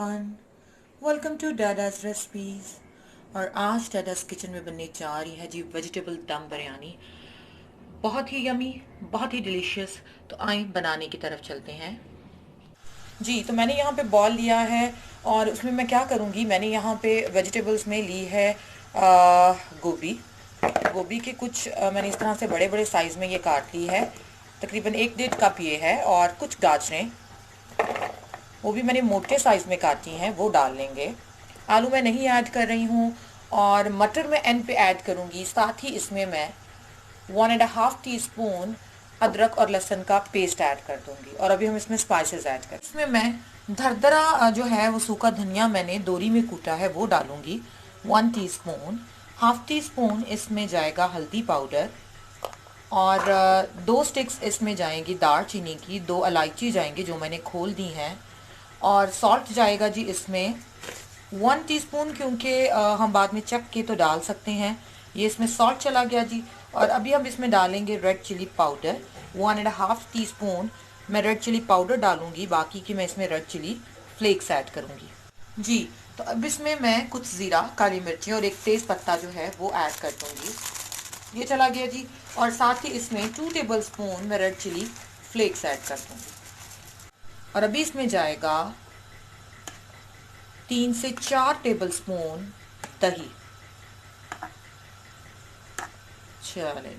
Everyone, welcome to Dada's recipes. और आज डाडास kitchen में बनने जा रही है जी वेजिटेबल दम बिरयानी। बहुत ही यमी, बहुत ही डिलीशियस। तो आइए बनाने की तरफ चलते हैं जी। तो मैंने यहाँ पे बॉल लिया है और उसमें मैं क्या करूँगी, मैंने यहाँ पे वेजिटेबल्स में ली है गोभी। गोभी के कुछ मैंने इस तरह से बड़े बड़े साइज़ में ये काट ली है। तकरीबन 1-1.5 कप ये है। और कुछ गाजरें, वो भी मैंने मोटे साइज़ में काटी हैं, वो डाल लेंगे। आलू मैं नहीं ऐड कर रही हूँ और मटर मैं एंड पे ऐड करूँगी। साथ ही इसमें मैं 1.5 टीस्पून अदरक और लहसुन का पेस्ट ऐड कर दूँगी। और अभी हम इसमें स्पाइसेस ऐड करें। इसमें मैं दरदरा जो है वो सूखा धनिया मैंने दोरी में कूटा है वो डालूँगी 1 टीस्पून। 1/2 टीस्पून इसमें जाएगा हल्दी पाउडर और 2 स्टिक्स इसमें जाएंगी दालचीनी की, 2 इलायची जाएंगी जो मैंने खोल दी हैं। और सॉल्ट जाएगा जी इसमें 1 टीस्पून, क्योंकि हम बाद में चख के तो डाल सकते हैं। ये इसमें सॉल्ट चला गया जी। और अभी हम इसमें डालेंगे रेड चिली पाउडर 1.5 टीस्पून। मैं रेड चिली पाउडर डालूंगी, बाकी की मैं इसमें रेड चिली फ्लेक्स ऐड करूंगी जी। तो अब इसमें मैं कुछ ज़ीरा, काली मिर्ची और एक तेज़ पत्ता जो है वो ऐड कर दूंगी। ये चला गया जी। और साथ ही इसमें 2 टेबल स्पून मैं रेड चिली फ्लेक्स ऐड कर दूंगी। और अभी इसमें जाएगा 3 से 4 टेबल स्पून दही। चलें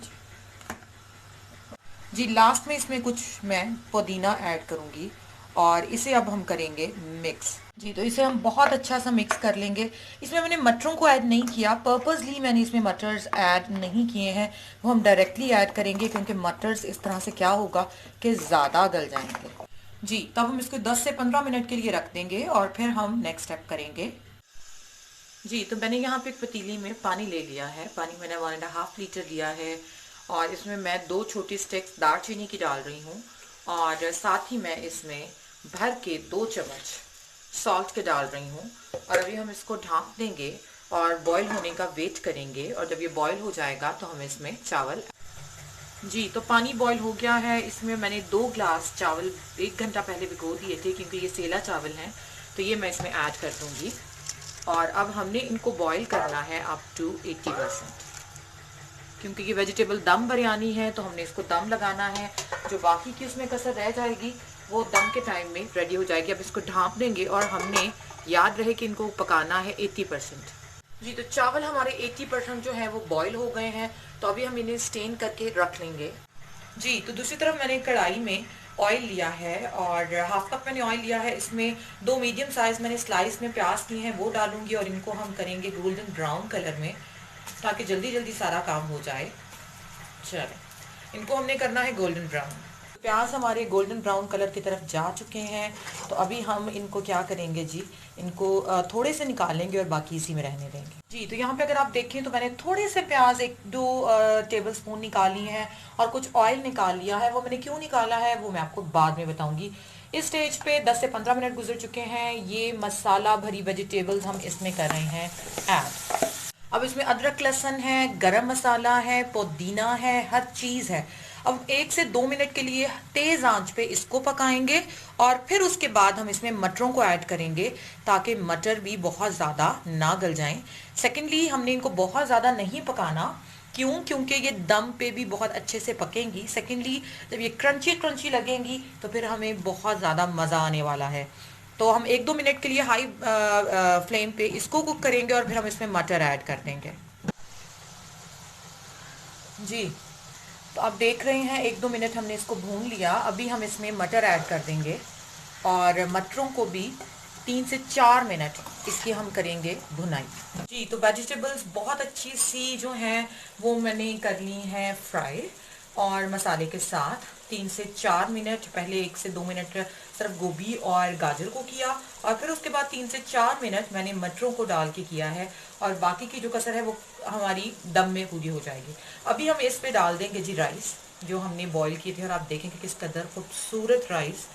जी। लास्ट में इसमें कुछ मैं पुदीना ऐड करूंगी और इसे अब हम करेंगे मिक्स जी। तो इसे हम बहुत अच्छा सा मिक्स कर लेंगे। इसमें मैंने मटरों को ऐड नहीं किया, पर्पसली मैंने इसमें मटर्स ऐड नहीं किए हैं। वो हम डायरेक्टली ऐड करेंगे, क्योंकि मटर्स इस तरह से क्या होगा कि ज़्यादा गल जाएंगे जी। तब हम इसको 10 से 15 मिनट के लिए रख देंगे और फिर हम नेक्स्ट स्टेप करेंगे जी। तो मैंने यहाँ पे एक पतीली में पानी ले लिया है। पानी मैंने 1.5 लीटर लिया है और इसमें मैं 2 छोटी स्टिक्स दालचीनी की डाल रही हूँ। और साथ ही मैं इसमें भर के 2 चम्मच सॉल्ट के डाल रही हूँ। और अभी हम इसको ढाँप देंगे और बॉईल होने का वेट करेंगे। और जब ये बॉईल हो जाएगा तो हम इसमें चावल जी। तो पानी बॉईल हो गया है। इसमें मैंने 2 ग्लास चावल 1 घंटा पहले भिगो दिए थे, क्योंकि ये सेला चावल हैं। तो ये मैं इसमें ऐड कर दूँगी। और अब हमने इनको बॉईल करना है अप टू 80%, क्योंकि ये वेजिटेबल दम बिरयानी है तो हमने इसको दम लगाना है। जो बाकी की उसमें कसर रह जाएगी वो दम के टाइम में रेडी हो जाएगी। अब इसको ढाँप देंगे और हमने याद रहे कि इनको पकाना है 80% जी। तो चावल हमारे 80% जो है वो बॉईल हो गए हैं। तो अभी हम इन्हें स्टेन करके रख लेंगे जी। तो दूसरी तरफ मैंने कढ़ाई में ऑयल लिया है और 1/2 कप मैंने ऑयल लिया है। इसमें 2 मीडियम साइज़ मैंने स्लाइस में प्याज किए हैं वो डालूंगी और इनको हम करेंगे गोल्डन ब्राउन कलर में, ताकि जल्दी जल्दी सारा काम हो जाए। चलें, इनको हमने करना है गोल्डन ब्राउन। प्याज हमारे गोल्डन ब्राउन कलर की तरफ जा चुके हैं। तो अभी हम इनको क्या करेंगे जी, इनको थोड़े से निकालेंगे और बाकी इसी में रहने देंगे जी। तो यहाँ पे अगर आप देखें तो मैंने थोड़े से प्याज 1-2 टेबल स्पून निकाली हैं और कुछ ऑयल निकाल लिया है। वो मैंने क्यों निकाला है वो मैं आपको बाद में बताऊंगी। इस स्टेज पे 10 से 15 मिनट गुजर चुके हैं। ये मसाला भरी वेजिटेबल्स हम इसमें कर रहे हैं ऐड। अब इसमें अदरक लहसुन है, गरम मसाला है, पुदीना है, हर चीज़ है। अब 1 से 2 मिनट के लिए तेज़ आंच पे इसको पकाएंगे और फिर उसके बाद हम इसमें मटरों को ऐड करेंगे, ताकि मटर भी बहुत ज़्यादा ना गल जाएं। सेकेंडली, हमने इनको बहुत ज़्यादा नहीं पकाना। क्यों? क्योंकि ये दम पे भी बहुत अच्छे से पकेंगी। सेकेंडली, जब ये क्रंची क्रंची लगेंगी तो फिर हमें बहुत ज़्यादा मज़ा आने वाला है। तो हम 1-2 मिनट के लिए हाई फ्लेम पे इसको कुक करेंगे और फिर हम इसमें मटर ऐड कर देंगे जी। तो आप देख रहे हैं 1-2 मिनट हमने इसको भून लिया। अभी हम इसमें मटर ऐड कर देंगे और मटरों को भी 3 से 4 मिनट इसकी हम करेंगे भुनाई जी। तो वेजिटेबल्स बहुत अच्छी सी जो हैं वो मैंने कर ली हैं फ्राई और मसाले के साथ। 3 से 4 मिनट पहले 1 से 2 मिनट सिर्फ गोभी और गाजर को किया और फिर उसके बाद 3 से 4 मिनट मैंने मटरों को डाल के किया है। और बाकी की जो कसर है वो हमारी दम में पूरी हो जाएगी। अभी हम इस पे डाल देंगे जी राइस जो हमने बॉईल किए थे और आप देखेंगे किस कदर खूबसूरत राइस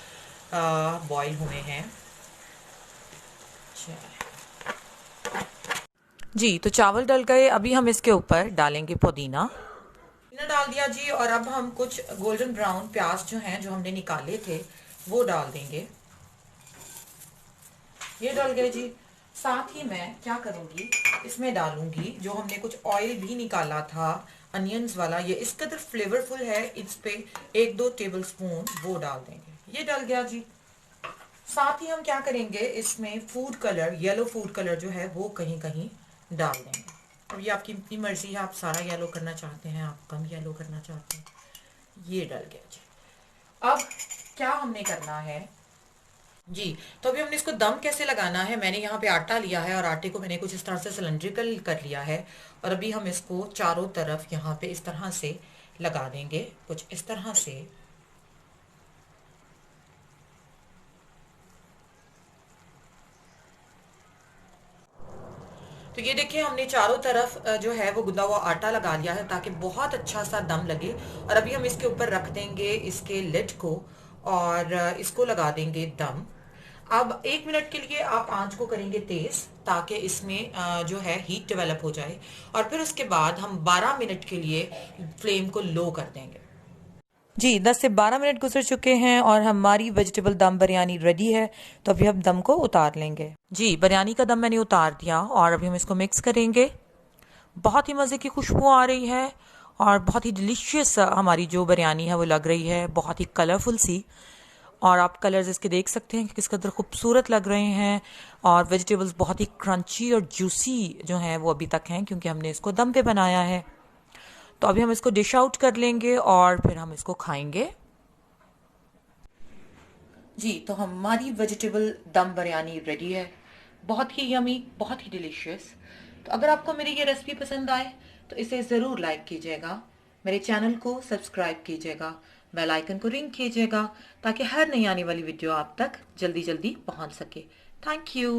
बॉईल हुए हैं जी। तो चावल डल गए। अभी हम इसके ऊपर डालेंगे पुदीना डाल दिया जी। और अब हम कुछ गोल्डन ब्राउन प्याज जो हैं जो हमने निकाले थे वो डाल देंगे। ये डल गए जी। साथ ही मैं क्या करूंगी, इसमें डालूंगी जो हमने कुछ ऑयल भी निकाला था अनियंस वाला, ये इस कदर फ्लेवरफुल है, इस पे 1-2 टेबल स्पून वो डाल देंगे। ये डल गया जी। साथ ही हम क्या करेंगे, इसमें food colour, yellow food colour जो है वो कहीं कहीं डाल देंगे। अब ये आपकी अपनी मर्जी है, आप सारा येलो करना चाहते हैं, आप कम येलो करना चाहते हैं। ये डल गया जी। अब क्या हमने करना है जी, तो अभी हमने इसको दम कैसे लगाना है, मैंने यहाँ पे आटा लिया है और आटे को मैंने कुछ इस तरह से सिलेंड्रिकल कर लिया है और अभी हम इसको चारों तरफ यहाँ पे इस तरह से लगा देंगे, कुछ इस तरह से। तो ये देखिए हमने चारों तरफ जो है वो गुंदा हुआ आटा लगा लिया है ताकि बहुत अच्छा सा दम लगे। और अभी हम इसके ऊपर रख देंगे इसके लिड को और इसको लगा देंगे दम। अब 1 मिनट के लिए आप आंच को करेंगे तेज ताकि इसमें जो है हीट डेवलप हो जाए और फिर उसके बाद हम 12 मिनट के लिए फ्लेम को लो कर देंगे। जी 10 से 12 मिनट गुजर चुके हैं और हमारी वेजिटेबल दम बिरयानी रेडी है। तो अभी हम दम को उतार लेंगे। जी बिरयानी का दम मैंने उतार दिया और अभी हम इसको मिक्स करेंगे। बहुत ही मज़े की खुशबू आ रही है और बहुत ही डिलीशियस हमारी जो बिरयानी है वो लग रही है, बहुत ही कलरफुल सी। और आप कलर्स इसके देख सकते हैं कि किस कदर खूबसूरत लग रहे हैं और वेजिटेबल्स बहुत ही क्रंची और जूसी जो हैं वो अभी तक हैं क्योंकि हमने इसको दम पे बनाया है। तो अभी हम इसको डिश आउट कर लेंगे और फिर हम इसको खाएंगे। जी तो हमारी वेजिटेबल दम बिरयानी रेडी है, बहुत ही यमी, बहुत ही डिलीशियस। तो अगर आपको मेरी ये रेसिपी पसंद आए तो इसे ज़रूर लाइक कीजिएगा, मेरे चैनल को सब्सक्राइब कीजिएगा, बेल आइकन को रिंग कीजिएगा ताकि हर नई आने वाली वीडियो आप तक जल्दी जल्दी पहुंच सके। Thank you.